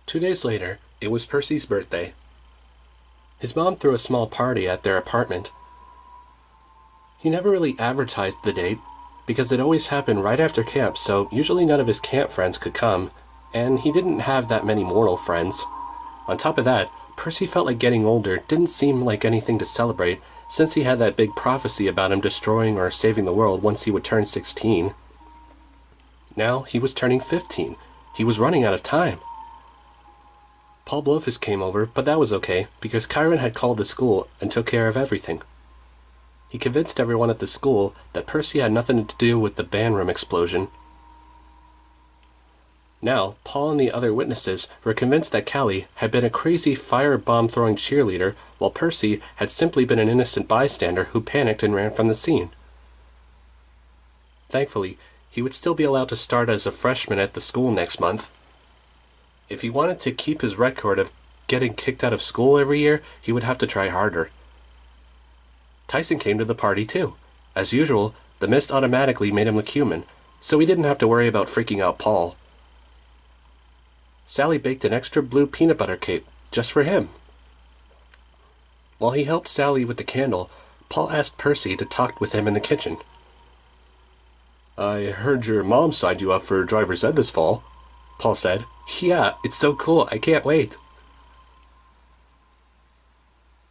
2 days later, it was Percy's birthday. His mom threw a small party at their apartment. He never really advertised the date, because it always happened right after camp, so usually none of his camp friends could come, and he didn't have that many mortal friends. On top of that, Percy felt like getting older didn't seem like anything to celebrate, since he had that big prophecy about him destroying or saving the world once he would turn 16. Now he was turning 15. He was running out of time. Paul Blofus came over, but that was okay, because Chiron had called the school and took care of everything. He convinced everyone at the school that Percy had nothing to do with the band room explosion. Now, Paul and the other witnesses were convinced that Callie had been a crazy firebomb-throwing cheerleader, while Percy had simply been an innocent bystander who panicked and ran from the scene. Thankfully, he would still be allowed to start as a freshman at the school next month. If he wanted to keep his record of getting kicked out of school every year, he would have to try harder. Tyson came to the party too. As usual, the mist automatically made him look human, so he didn't have to worry about freaking out Paul. Sally baked an extra blue peanut butter cake, just for him. While he helped Sally with the candle, Paul asked Percy to talk with him in the kitchen. "I heard your mom signed you up for driver's ed this fall," Paul said. "Yeah, it's so cool, I can't wait."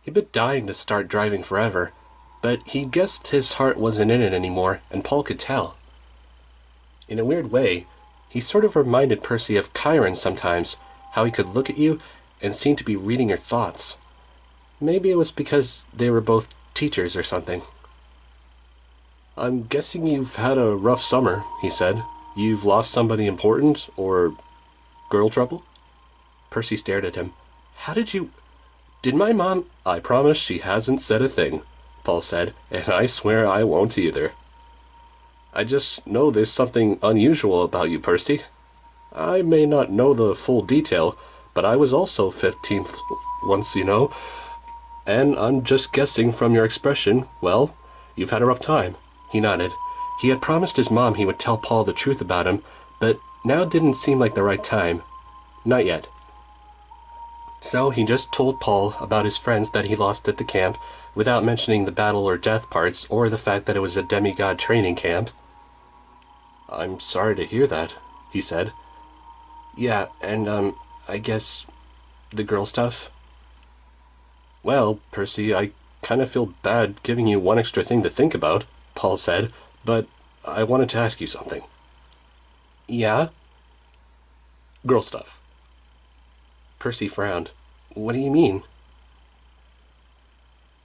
He'd been dying to start driving forever, but he guessed his heart wasn't in it anymore, and Paul could tell. In a weird way, he sort of reminded Percy of Chiron sometimes, how he could look at you and seem to be reading your thoughts. Maybe it was because they were both teachers or something. "I'm guessing you've had a rough summer," he said. "You've lost somebody important, or girl trouble?" Percy stared at him. "How did you... Did my mom..." "I promise she hasn't said a thing," Paul said, "and I swear I won't either. I just know there's something unusual about you, Percy. I may not know the full detail, but I was also 15th once, you know. And I'm just guessing from your expression, well, you've had a rough time." He nodded. He had promised his mom he would tell Paul the truth about him, but now didn't seem like the right time. Not yet. So he just told Paul about his friends that he lost at the camp, without mentioning the battle or death parts, or the fact that it was a demigod training camp. "I'm sorry to hear that," he said. "Yeah, and, I guess the girl stuff?" "Well, Percy, I kind of feel bad giving you one extra thing to think about," Paul said, "but I wanted to ask you something." "Yeah?" "Girl stuff." Percy frowned. "What do you mean?"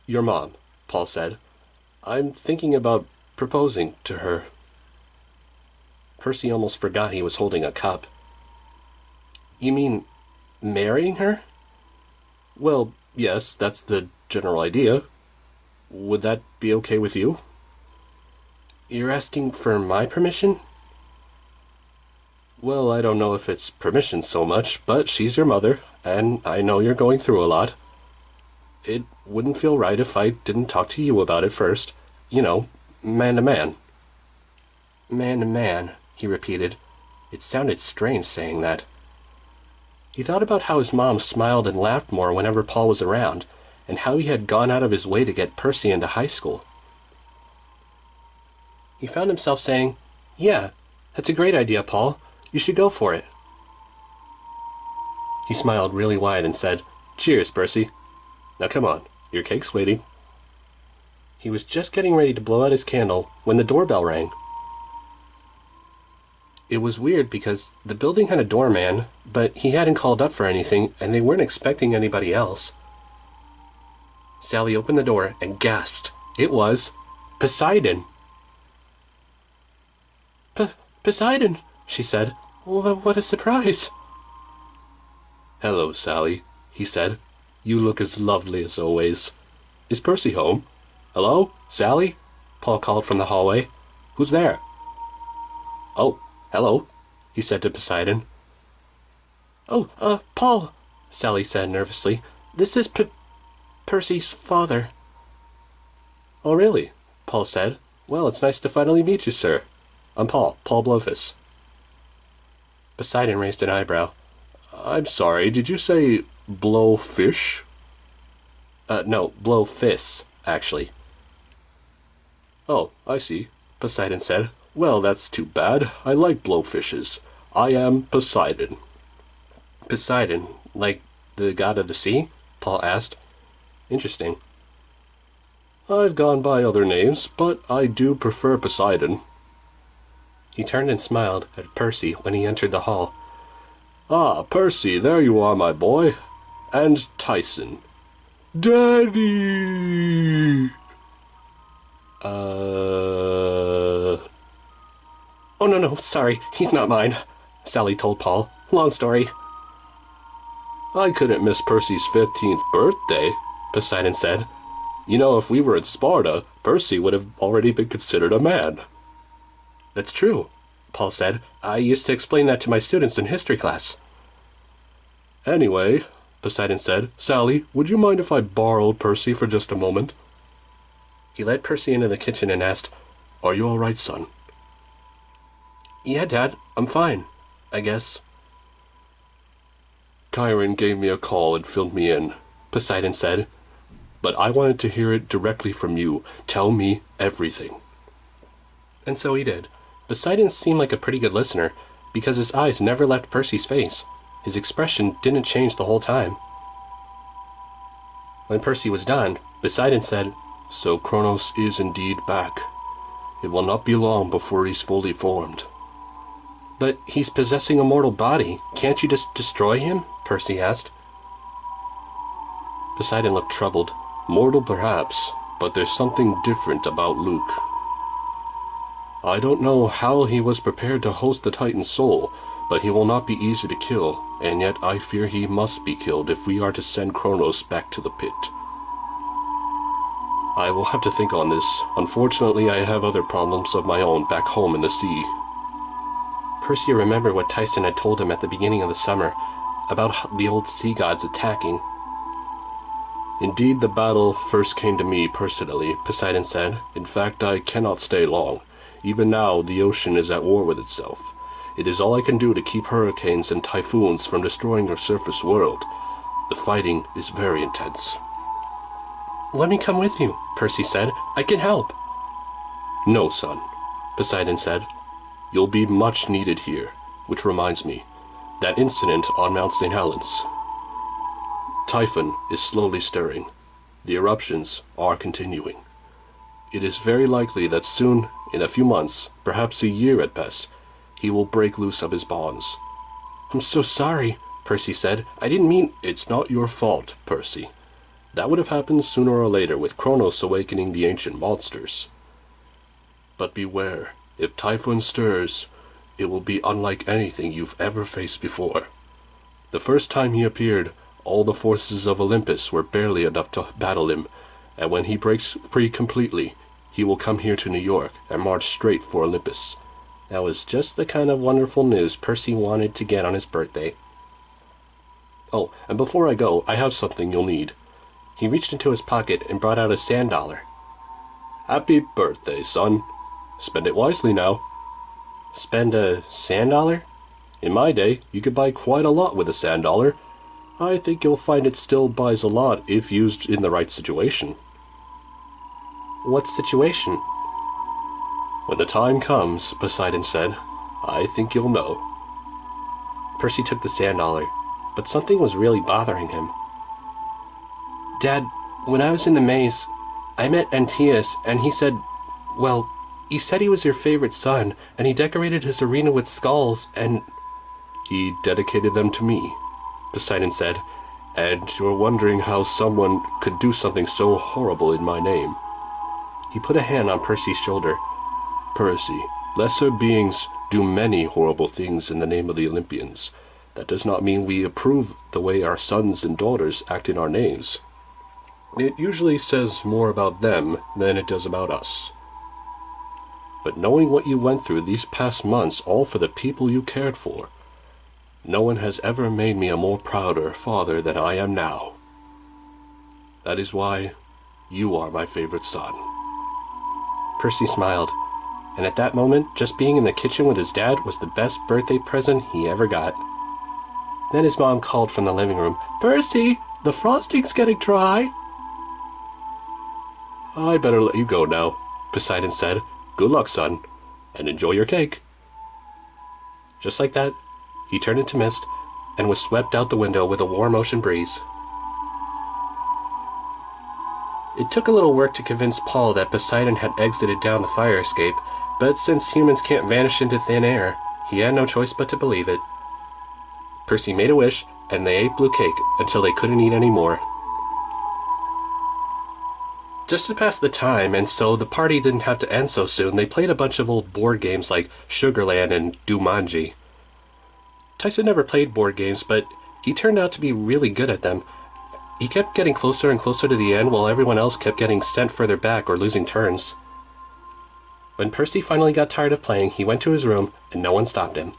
"Your mom," Paul said. "I'm thinking about proposing to her." Percy almost forgot he was holding a cup. "You mean marrying her?" "Well, yes, that's the general idea. Would that be okay with you?" "You're asking for my permission?" "Well, I don't know if it's permission so much, but she's your mother, and I know you're going through a lot. It wouldn't feel right if I didn't talk to you about it first. You know, man to man." "Man to man," he repeated. It sounded strange saying that. He thought about how his mom smiled and laughed more whenever Paul was around, and how he had gone out of his way to get Percy into high school. He found himself saying, "Yeah, that's a great idea, Paul. You should go for it." He smiled really wide and said, "Cheers, Percy. Now come on, your cake's waiting." He was just getting ready to blow out his candle when the doorbell rang. It was weird because the building had a doorman, but he hadn't called up for anything, and they weren't expecting anybody else. Sally opened the door and gasped. It was Poseidon. Poseidon, she said. What a surprise." "Hello, Sally," he said. "You look as lovely as always. Is Percy home? Hello, Sally?" Paul called from the hallway. "Who's there?" "Oh, hello," he said to Poseidon. "Oh, Paul," Sally said nervously. "This is Percy's father." "Oh, really?" Paul said. "Well, it's nice to finally meet you, sir. I'm Paul Blofus." Poseidon raised an eyebrow. I'm sorry, did you say blowfish? No, blowfish, actually. Oh, I see, Poseidon said. Well, that's too bad. I like blowfishes. I am Poseidon. Poseidon, like the god of the sea? Paul asked. Interesting. I've gone by other names, but I do prefer Poseidon. He turned and smiled at Percy when he entered the hall. Ah, Percy, there you are, my boy. And Tyson. Daddy! Oh, no, sorry, he's not mine, Sally told Paul. Long story. I couldn't miss Percy's 15th birthday, Poseidon said. You know, if we were at Sparta, Percy would have already been considered a man. That's true, Paul said. I used to explain that to my students in history class. Anyway, Poseidon said, Sally, would you mind if I borrowed Percy for just a moment? He led Percy into the kitchen and asked, Are you all right, son? Yeah, Dad, I'm fine, I guess. Chiron gave me a call and filled me in, Poseidon said. But I wanted to hear it directly from you. Tell me everything. And so he did. Poseidon seemed like a pretty good listener, because his eyes never left Percy's face. His expression didn't change the whole time. When Percy was done, Poseidon said, So Kronos is indeed back. It will not be long before he's fully formed. But he's possessing a mortal body. Can't you just destroy him? Percy asked. Poseidon looked troubled. Mortal perhaps, but there's something different about Luke. I don't know how he was prepared to host the Titan's soul, but he will not be easy to kill, and yet I fear he must be killed if we are to send Kronos back to the pit. I will have to think on this. Unfortunately, I have other problems of my own back home in the sea. Percy remembered what Tyson had told him at the beginning of the summer, about the old sea gods attacking. Indeed, the battle first came to me personally, Poseidon said. In fact, I cannot stay long. Even now, the ocean is at war with itself. It is all I can do to keep hurricanes and typhoons from destroying your surface world. The fighting is very intense. Let me come with you, Percy said. I can help. No, son, Poseidon said. You'll be much needed here, which reminds me, that incident on Mount St. Helens. Typhon is slowly stirring. The eruptions are continuing. It is very likely that soon, in a few months, perhaps a year at best, he will break loose of his bonds. I'm so sorry, Percy said. I didn't mean... It's not your fault, Percy. That would have happened sooner or later with Kronos awakening the ancient monsters. But beware, if Typhon stirs, it will be unlike anything you've ever faced before. The first time he appeared, all the forces of Olympus were barely enough to battle him, and when he breaks free completely, he will come here to New York and march straight for Olympus. That was just the kind of wonderful news Percy wanted to get on his birthday. Oh, and before I go, I have something you'll need. He reached into his pocket and brought out a sand dollar. Happy birthday, son. Spend it wisely now. Spend a sand dollar? In my day, you could buy quite a lot with a sand dollar. I think you'll find it still buys a lot if used in the right situation. What situation? When the time comes, Poseidon said, I think you'll know. Percy took the sand dollar, but something was really bothering him. Dad, when I was in the maze, I met Antaeus, and he said, well, he said he was your favorite son, and he decorated his arena with skulls, and... He dedicated them to me, Poseidon said, and you're wondering how someone could do something so horrible in my name. He put a hand on Percy's shoulder. Percy, lesser beings do many horrible things in the name of the Olympians. That does not mean we approve the way our sons and daughters act in our names. It usually says more about them than it does about us. But knowing what you went through these past months, all for the people you cared for, no one has ever made me a more prouder father than I am now. That is why you are my favorite son. Percy smiled, and at that moment, just being in the kitchen with his dad was the best birthday present he ever got. Then his mom called from the living room, "Percy, the frosting's getting dry." "I'd better let you go now," Poseidon said. "Good luck, son, and enjoy your cake." Just like that, he turned into mist and was swept out the window with a warm ocean breeze. It took a little work to convince Paul that Poseidon had exited down the fire escape, but since humans can't vanish into thin air, he had no choice but to believe it. Percy made a wish, and they ate blue cake until they couldn't eat any more. Just to pass the time, and so the party didn't have to end so soon, they played a bunch of old board games like Sugarland and Jumanji. Tyson never played board games, but he turned out to be really good at them. He kept getting closer and closer to the end while everyone else kept getting sent further back or losing turns. When Percy finally got tired of playing, he went to his room and no one stopped him.